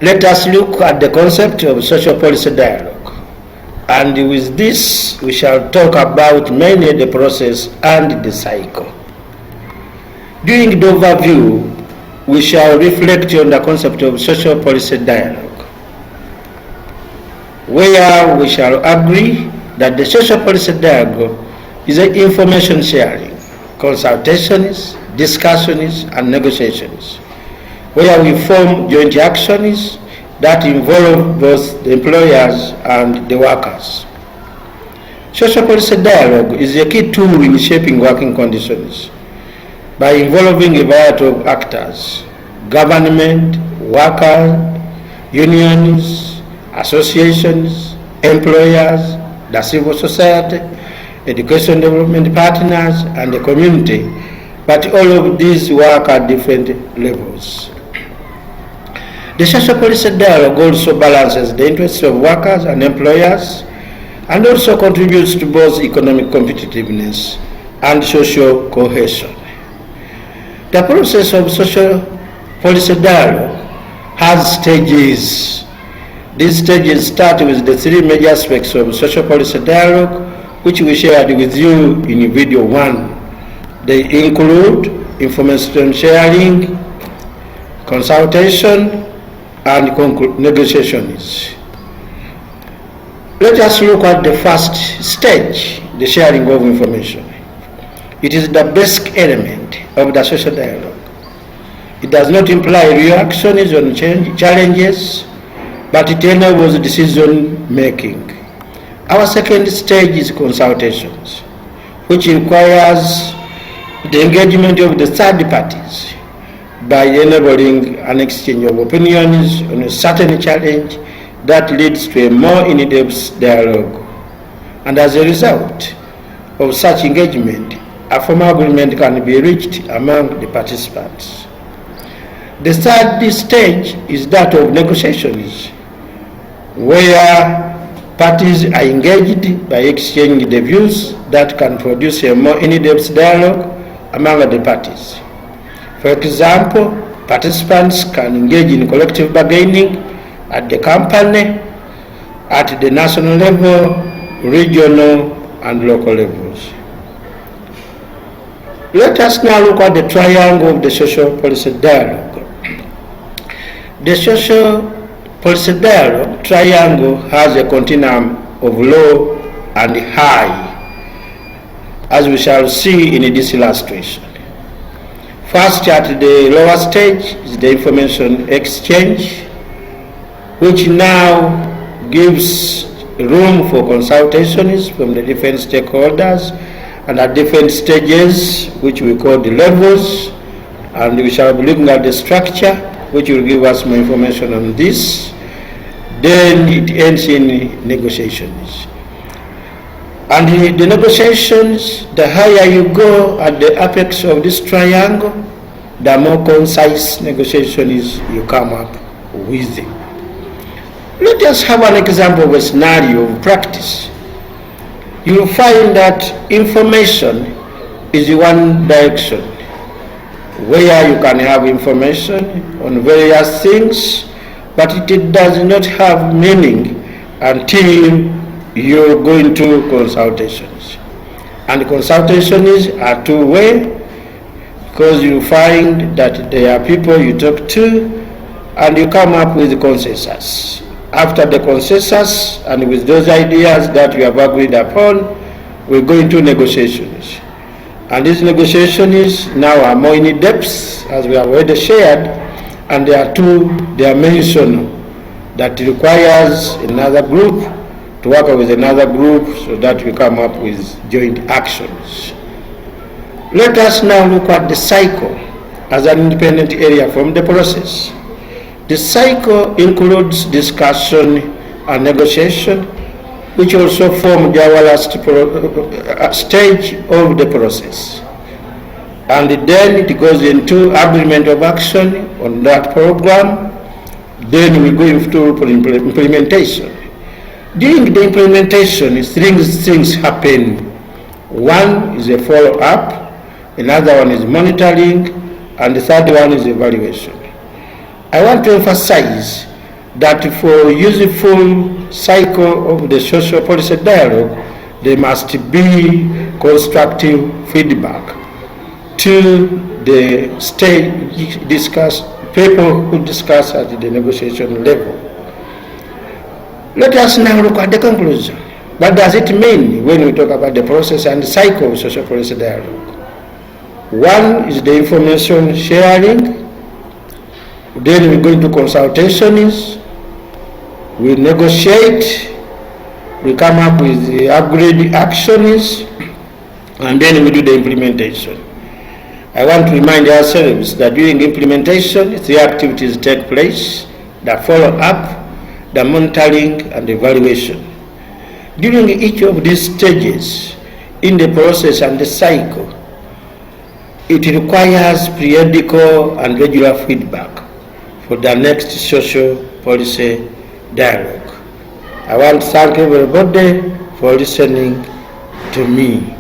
Let us look at the concept of social policy dialogue. And with this, we shall talk about mainly the process and the cycle. During the overview, we shall reflect on the concept of social policy dialogue, where we shall agree that the social policy dialogue is an information sharing, consultations, discussions, and negotiations, where we form joint actions that involve both the employers and the workers. Social policy dialogue is a key tool in shaping working conditions by involving a variety of actors: government, workers, unions, associations, employers, the civil society, education development partners, and the community, but all of these work at different levels. The social policy dialogue also balances the interests of workers and employers, and also contributes to both economic competitiveness and social cohesion. The process of social policy dialogue has stages. These stages start with the three major aspects of social policy dialogue, which we shared with you in video 1. They include information sharing, consultation, and negotiations. Let us look at the first stage, the sharing of information. It is the basic element of the social dialogue. It does not imply reactions on challenges, but it enables decision making. Our second stage is consultations, which requires the engagement of the third parties by enabling an exchange of opinions on a certain challenge that leads to a more in-depth dialogue. And as a result of such engagement, a formal agreement can be reached among the participants. The third stage is that of negotiations, where parties are engaged by exchanging the views that can produce a more in-depth dialogue among the parties. For example, participants can engage in collective bargaining at the company, at the national level, regional, and local levels. Let us now look at the triangle of the social policy dialogue. The social policy dialogue triangle has a continuum of low and high, as we shall see in this illustration. First, at the lower stage is the information exchange, which now gives room for consultations from the different stakeholders and at different stages, which we call the levels, and we shall be looking at the structure, which will give us more information on this. Then it ends in negotiations. And the negotiations, the higher you go at the apex of this triangle, the more concise negotiations you come up with. Let us have an example of a scenario of practice. You will find that information is one direction, where you can have information on various things, but it does not have meaning until you're going to consultations. And consultations are two-way, because you find that there are people you talk to and you come up with consensus. After the consensus and with those ideas that we have agreed upon, we go into negotiations. And these negotiations now are more in depth, as we have already shared, and there are two dimensions that requires another group to work with another group so that we come up with joint actions. Let us now look at the cycle as an independent area from the process. The cycle includes discussion and negotiation, which also form the last stage of the process. And then it goes into agreement of action on that program. Then we go into implementation. During the implementation, things happen. One is a follow-up, another one is monitoring, and the third one is evaluation. I want to emphasize that for useful cycle of the social policy dialogue, there must be constructive feedback to the people who discuss at the negotiation level. Let us now look at the conclusion. What does it mean when we talk about the process and cycle of social policy dialogue? One is the information sharing, then we go into consultations, we negotiate, we come up with the agreed actions, and then we do the implementation. I want to remind ourselves that during implementation, three activities take place: the follow-up, the monitoring, and the evaluation. During each of these stages in the process and the cycle, it requires periodical and regular feedback for the next social policy dialogue. I want to thank everybody for listening to me.